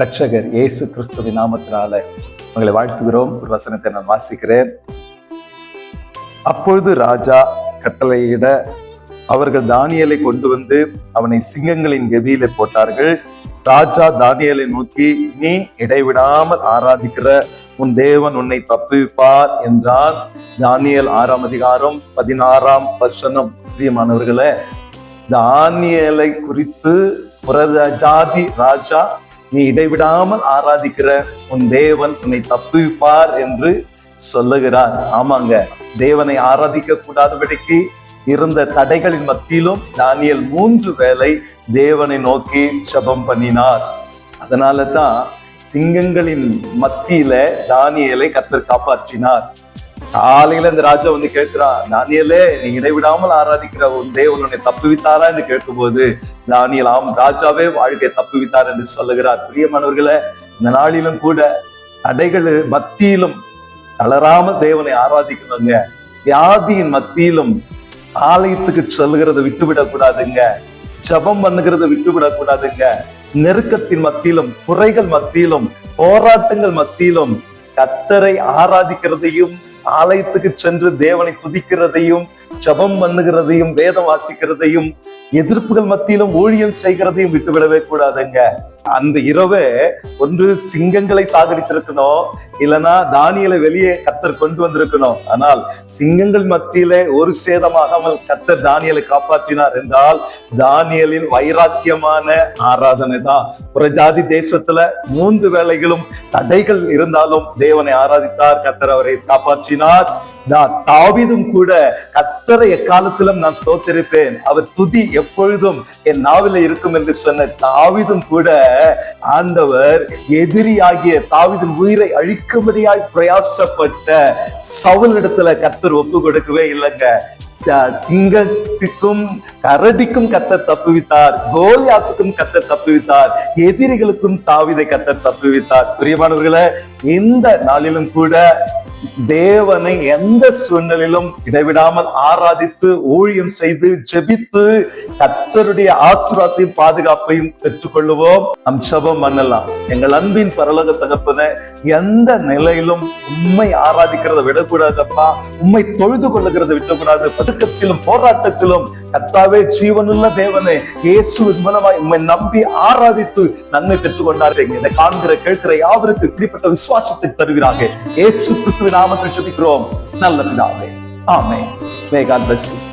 ரட்சகர் இயேசு கிறிஸ்துவின் நாமத்தினால உங்களை வாழ்த்துகிறோம். ஒரு வசனத்தை நான் வாசிக்கிறேன். அப்பொழுது ராஜா கட்டளையிட அவர்கள் தானியேலை கொண்டு வந்து அவனை சிங்கங்களின் கெபியிலே போட்டார்கள். ராஜா தானியேலை நோக்கி, நீ இடைவிடாமல் ஆராதிக்கிற உன் தேவன் உன்னை தப்புவிப்பார் என்றான். தானியேல் 6:16 பிரியமானவர்களே, தானியேலை குறித்து புறஜாதி ராஜா, நீ இடைவிடாமல் ஆராதிக்கிற உன் தேவன் உன்னை தப்புவிப்பார் என்று சொல்லுகிறார். ஆமாங்க, தேவனை ஆராதிக்க கூடாதபடிக்கு இருந்த தடைகளின் மத்தியிலும் தானியேல் 3 வேளை தேவனை நோக்கி ஜெபம் பண்ணினார். அதனால தான் சிங்கங்களின் மத்தியில தானியேலை கர்த்தர் காப்பாற்றினார். காலையில இந்த ராஜா வந்து கேட்கிறான், தானியேலே, நீ இடைவிடாமல் ஆராதிக்கிற உன் தேவன் உன்னை தப்புவித்தாரா என்று கேட்கும்போது தானியேல், ஆம் ராஜாவே, வாழ்க்கை தப்புவித்தார் என்று சொல்லுகிறார். பிரியமானவர்களே, இந்த நாளிலும் கூட தடைகள் மத்தியிலும் தளராமல் தேவனை ஆராதிக்கணுங்க. வியாதியின் மத்தியிலும் ஆலயத்துக்கு சொல்லுகிறத விட்டுவிடக் கூடாதுங்க. ஜபம் பண்ணுகிறத விட்டுவிடக் கூடாதுங்க. நெருக்கத்தின் மத்தியிலும், குறைகள் மத்தியிலும், போராட்டங்கள் மத்தியிலும் கர்த்தரை ஆராதிக்கிறதையும், ஆலயத்துக்கு சென்று தேவனை துதிக்கிறதையும், ஜபம் பண்ணுகிறதையும், வேதம் வாசிக்கிறதையும், எதிர்ப்புகள் மத்தியிலும் ஊழியம் செய்கிறதையும் விட்டுவிடவே கூடாதுங்க. அந்த இரவே ஒன்று சிங்கங்களை சாகடித்திருக்கணும், இல்லைன்னா தானியேலை வெளியே கர்த்தர் கொண்டு வந்திருக்கணும். ஆனால் சிங்கங்கள் மத்தியிலே ஒரு சேதமாகாமல் கர்த்தர் தானியேலை காப்பாற்றினார் என்றால் தானியேலின் வைராக்கியமான ஆராதனை தான். புறஜாதி தேசத்துல 3 வேளைகளும் தடைகள் இருந்தாலும் தேவனை ஆராதித்தார், கர்த்தர் அவரை காப்பாற்றினார். தாவீதும் கூட, கர்த்தரை எக்காலத்திலும் நான் ஸ்தோத்திரிப்பேன், அவர் துதி எப்பொழுதும் என் நாவில இருக்கும் என்று சொன்ன தாவீதும் கூட ஆண்டவர் எதிரியாகிய தாவீதின் உயிரை அழிக்கும்படியாய் பிரயாசப்பட்ட சவுலிடத்துல கர்த்தர் ஒப்பு கொடுக்கவே இல்லைங்க. சிங்கத்துக்கும் கரடிக்கும் கர்த்தர் தப்புவித்தார், கோலியாத்துக்கும் கர்த்தர் தப்புவித்தார், எதிரிகளுக்கும் தாவீதை கர்த்தர் தப்புவித்தார். பிரியமானவர்களே, இந்த நாளிலும் கூட தேவனை எந்த சூழ்நிலையிலும் இடைவிடாமல் ஆராதித்து ஊழியம் செய்து ஜெபித்து கர்த்தருடைய ஆசீர்வாதத்தையும் பாதுகாப்பையும் பெற்றுக்கொள்ளுவோம். நம் ஜெபம் பண்ணலாம். எங்கள் அன்பின் பரலோக தகப்பனே, எந்த நிலையிலும் உம்மை ஆராதிக்கிறத விடக்கூடாதப்பா, உம்மை தொழுது கொள்ளுகிறத விடக்கூடாது. பதுக்கத்திலும் போராட்டத்திலும் கர்த்தாவே, ஜீவனுள்ள தேவனே, இயேசுவின் மூலமாய் உம்மை நம்பி ஆராதித்து நன்மை பெற்றுக் கொண்டார். இதை காண்கிற கேட்கிற யாவருக்கு இப்படிப்பட்ட விசுவாசத்தை தருகிறாங்க. இயேசு கிறிஸ்துவின் நாமத்தில் ஜெபிக்கிறோம் நல்ல பிதாவே, ஆமென். May God bless you.